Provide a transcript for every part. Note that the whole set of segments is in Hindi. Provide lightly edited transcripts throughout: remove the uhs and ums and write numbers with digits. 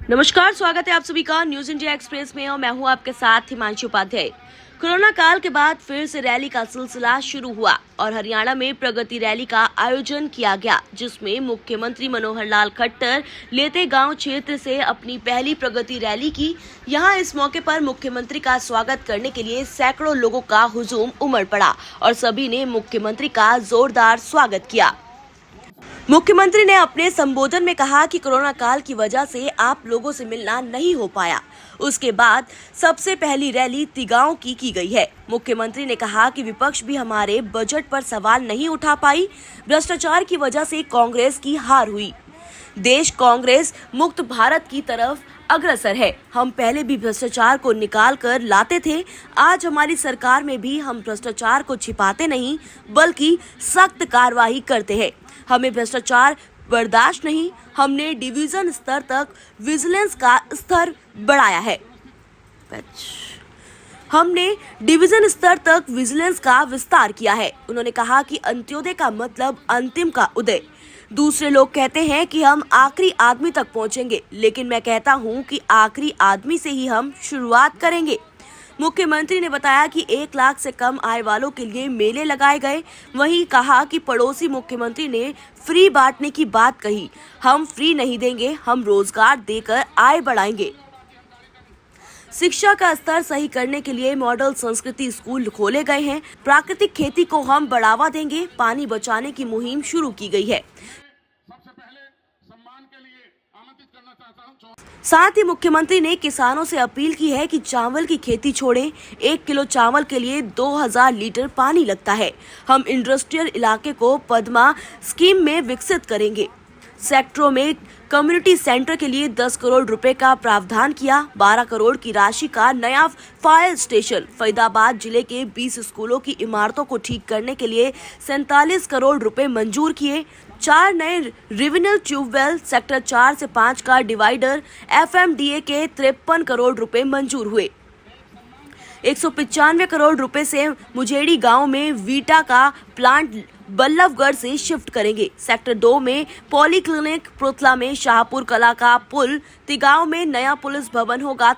नमस्कार, स्वागत है आप सभी का न्यूज इंडिया एक्सप्रेस में और मैं हूं आपके साथ हिमांशु उपाध्याय। कोरोना काल के बाद फिर से रैली का सिलसिला शुरू हुआ और हरियाणा में प्रगति रैली का आयोजन किया गया, जिसमें मुख्यमंत्री मनोहर लाल खट्टर लेते गांव क्षेत्र से अपनी पहली प्रगति रैली की। यहां इस मौके पर मुख्यमंत्री का स्वागत करने के लिए सैकड़ों लोगों का हुजूम उमड़ पड़ा और सभी ने मुख्यमंत्री का जोरदार स्वागत किया। मुख्यमंत्री ने अपने संबोधन में कहा कि कोरोना काल की वजह से आप लोगों से मिलना नहीं हो पाया। उसके बाद सबसे पहली रैली तिगांव की गई है। मुख्यमंत्री ने कहा कि विपक्ष भी हमारे बजट पर सवाल नहीं उठा पाई। भ्रष्टाचार की वजह से कांग्रेस की हार हुई। देश कांग्रेस मुक्त भारत की तरफ अग्रसर है। हम पहले भी भ्रष्टाचार को निकाल कर लाते थे। आज हमारी सरकार में भी हम भ्रष्टाचार को छिपाते नहीं, बल्कि सख्त कार्रवाई करते हैं। हमें भ्रष्टाचार बर्दाश्त नहीं। हमने डिवीजन स्तर तक विजिलेंस का स्तर बढ़ाया है। हमने डिवीजन स्तर तक विजिलेंस का विस्तार किया है। उन्होंने कहा कि अंत्योदय का मतलब अंतिम का उदय। दूसरे लोग कहते हैं कि हम आखिरी आदमी तक पहुंचेंगे, लेकिन मैं कहता हूं कि आखिरी आदमी से ही हम शुरुआत करेंगे। मुख्यमंत्री ने बताया कि 1 लाख से कम आय वालों के लिए मेले लगाए गए। वहीं कहा कि पड़ोसी मुख्यमंत्री ने फ्री बांटने की बात कही। हम फ्री नहीं देंगे, हम रोजगार देकर आय बढ़ाएंगे। शिक्षा का स्तर सही करने के लिए मॉडल संस्कृति स्कूल खोले गए हैं। प्राकृतिक खेती को हम बढ़ावा देंगे। पानी बचाने की मुहिम शुरू की गई है। सबसे पहले सम्मान के लिए आमंत्रित करना चाहता हूं। साथ ही मुख्यमंत्री ने किसानों से अपील की है कि चावल की खेती छोड़ें। 1 किलो चावल के लिए 2000 लीटर पानी लगता है। हम इंडस्ट्रियल इलाके को पद्मा स्कीम में विकसित करेंगे। सेक्टरों में कम्युनिटी सेंटर के लिए 10 करोड़ रुपए का प्रावधान किया। 12 करोड़ की राशि का नया फायर स्टेशन। फरीदाबाद जिले के 20 स्कूलों की इमारतों को ठीक करने के लिए 47 करोड़ रुपए मंजूर किए। 4 नए रिविनल ट्यूबवेल, सेक्टर 4 से 5 का डिवाइडर, FMDA के 53 करोड़ रुपए मंजूर हुए। 195 करोड़ रुपए से मुजेड़ी गांव में वीटा का प्लांट बल्लभगढ़ से शिफ्ट करेंगे। सेक्टर 2 में पॉलीक्लिनिक, पृथला में शाहपुर कला का पुल, तिगांव में नया पुलिस भवन होगा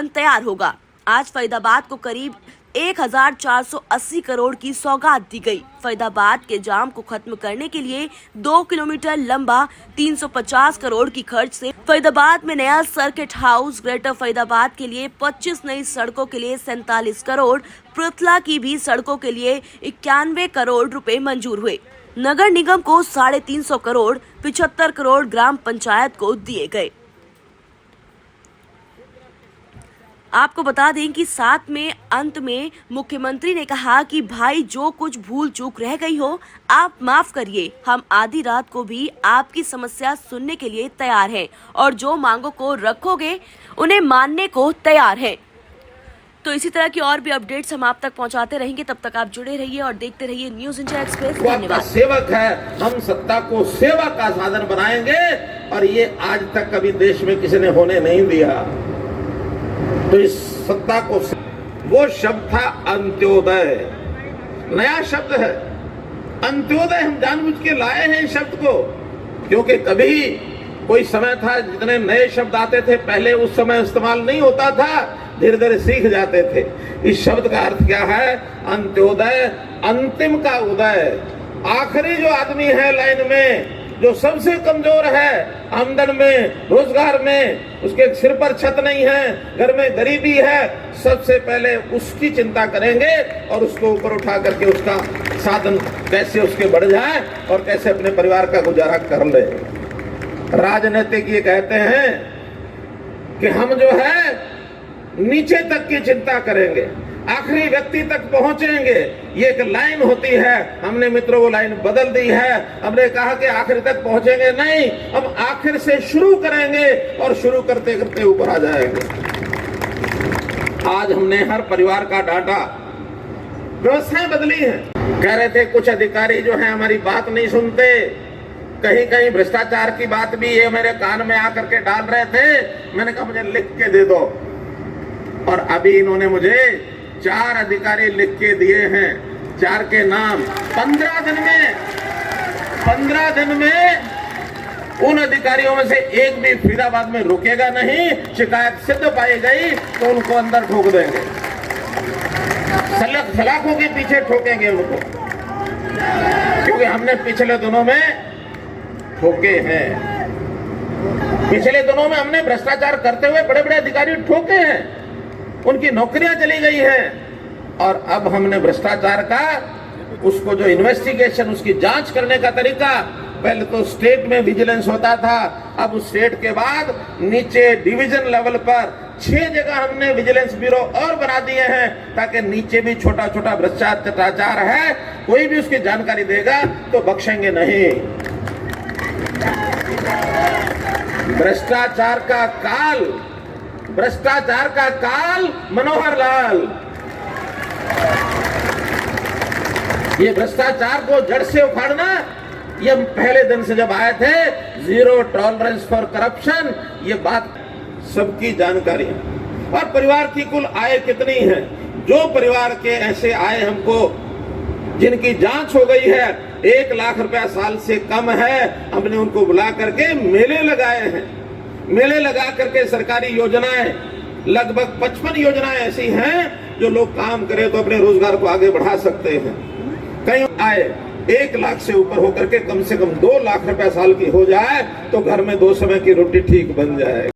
तैयार होगा। आज फरीदाबाद को करीब 1480 करोड़ की सौगात दी गई। फरीदाबाद के जाम को खत्म करने के लिए 2 किलोमीटर लंबा 350 करोड़ की खर्च से फरीदाबाद में नया सर्किट हाउस। ग्रेटर फरीदाबाद के लिए 25 नई सड़कों के लिए 47 करोड़। पृथला की भी सड़कों के लिए 91 करोड़ रुपए मंजूर हुए। नगर निगम को 350 करोड़, 75 करोड़ ग्राम पंचायत को दिए गए। आपको बता दें कि साथ में अंत में मुख्यमंत्री ने कहा कि भाई जो कुछ भूल चूक रह गई हो आप माफ करिए। हम आधी रात को भी आपकी समस्या सुनने के लिए तैयार हैं और जो मांगों को रखोगे उन्हें मानने को तैयार हैं। तो इसी तरह की और भी अपडेट्स हम आप तक पहुंचाते रहेंगे। तब तक आप जुड़े रहिए और देखते रहिए न्यूज इंडिया एक्सप्रेस। धन्यवाद। सेवक है, हम सत्ता को सेवा का साधन बनाएंगे और ये आज तक कभी देश में किसी ने होने नहीं दिया। तो इस सत्ता को, वो शब्द था अंत्योदय, नया शब्द है अंत्योदय। हम जानबूझ के लाए हैं इस शब्द को, क्योंकि कभी कोई समय था जितने नए शब्द आते थे पहले उस समय इस्तेमाल नहीं होता था, धीरे धीरे सीख जाते थे। इस शब्द का अर्थ क्या है? अंत्योदय, अंतिम का उदय। आखिरी जो आदमी है लाइन में, जो सबसे कमजोर है आमदन में, रोजगार में, उसके सिर पर छत नहीं है, घर में गरीबी है, सबसे पहले उसकी चिंता करेंगे और उसको ऊपर उठा करके उसका साधन कैसे उसके बढ़ जाए और कैसे अपने परिवार का गुजारा कर ले। राजनीतिक ये कहते हैं कि हम जो है नीचे तक की चिंता करेंगे, आखिरी व्यक्ति तक पहुंचेंगे। ये एक लाइन होती है, हमने मित्रों वो लाइन बदल दी है। हमने कहा कि आखिर तक पहुंचेंगे नहीं, हम आखिर से शुरू करेंगे और शुरू करते करते ऊपर आ जाएंगे। आज हमने हर परिवार का डाटा, व्यवस्थाएं बदली हैं। कह रहे थे कुछ अधिकारी जो है हमारी बात नहीं सुनते, कहीं कहीं भ्रष्टाचार की बात भी ये मेरे कान में आकर के डाल रहे थे। मैंने कहा मुझे लिख के दे दो, और अभी इन्होंने मुझे 4 अधिकारी लिख के दिए हैं, 4 के नाम। 15 दिन में उन अधिकारियों में से एक भी फरीदाबाद में रुकेगा नहीं। शिकायत सिद्ध पाई गई तो उनको अंदर ठोक देंगे, सलाखों के पीछे ठोकेंगे उनको, क्योंकि हमने पिछले दिनों में ठोके हैं। पिछले दिनों में हमने भ्रष्टाचार करते हुए बड़े बड़े अधिकारी ठोके हैं, उनकी नौकरियां चली गई हैं। और अब हमने भ्रष्टाचार का उसको जो इन्वेस्टिगेशन, उसकी जांच करने का तरीका, पहले तो स्टेट में विजिलेंस होता था, अब उस स्टेट के बाद नीचे डिवीजन लेवल पर 6 जगह हमने विजिलेंस ब्यूरो और बना दिए हैं, ताकि नीचे भी छोटा छोटा भ्रष्टाचार है, कोई भी उसकी जानकारी देगा तो बख्शेंगे नहीं। भ्रष्टाचार का काल मनोहर लाल, ये भ्रष्टाचार को जड़ से उखाड़ना, ये पहले दिन से जब आए थे, 0 टॉलरेंस फॉर करप्शन, ये बात सबकी जानकारी है। और परिवार की कुल आय कितनी है, जो परिवार के ऐसे आय हमको जिनकी जांच हो गई है 1 लाख रुपया साल से कम है, हमने उनको बुला करके मेले लगाए हैं। मेले लगा करके सरकारी योजनाएं, लगभग 55 योजनाएं ऐसी हैं जो लोग काम करें तो अपने रोजगार को आगे बढ़ा सकते हैं। कहीं आए 1 लाख से ऊपर होकर के कम से कम 2 लाख रुपया साल की हो जाए तो घर में 2 समय की रोटी ठीक बन जाएगी।